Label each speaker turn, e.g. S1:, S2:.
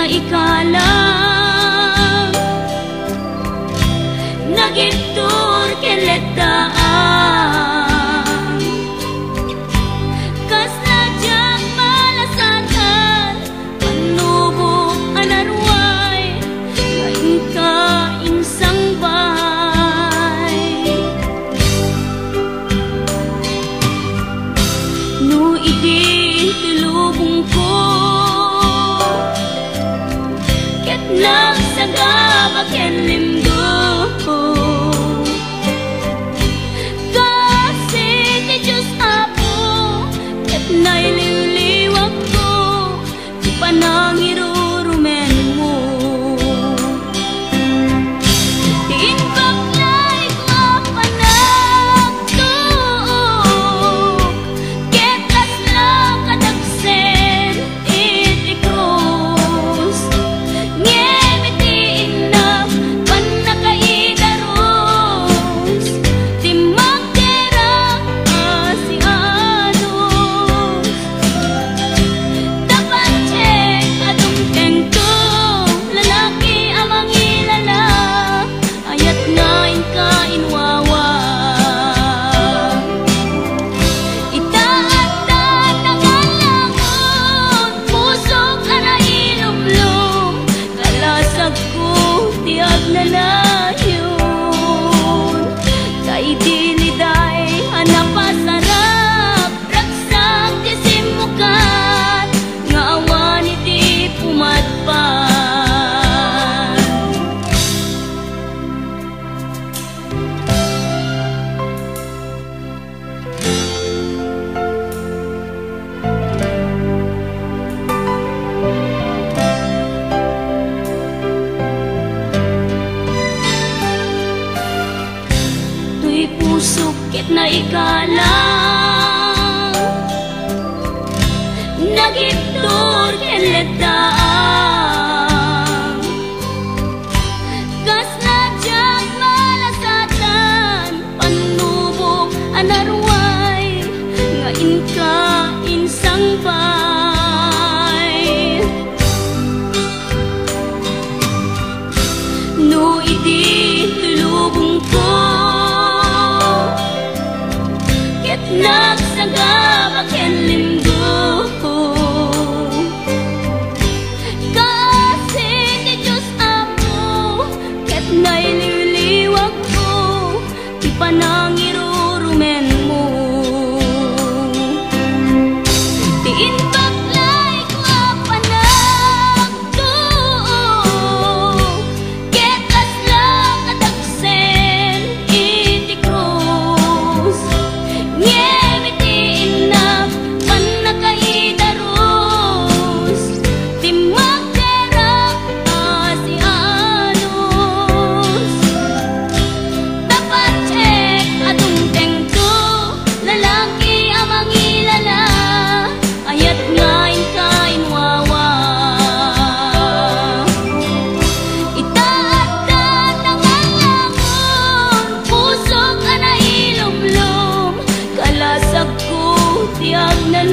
S1: ikalang nagitur keledaan kas najak malasatan panubo anarway ngayon ka insang bahay no idin tulubong ko ket nagsagabak yan limdo naililiwag ko di pa nang irurumen mo tiin baklay ko panagtuok ketas lang kadagsen iti krus ngemitiin na panakaidaros di magderang asiano pusukit na ikalang nagitur keledaan kas najak malasatan panubo anarway ngayon ka insang bay no idi tulubong ko nagsagabak yan limdo kasi ni Diyos Apo ket naililiwag ko di pa nang irurumen mo tiin baklay ko panagtuok ketas lang kadagsen iti krus ngemitiin na panakaidaros di magderang asianos dapat check atong tengto lalaki amang ilala ayat ngayon kain wawa itaatan ng alamon puso ka na ilumlum kalasag ko tiag na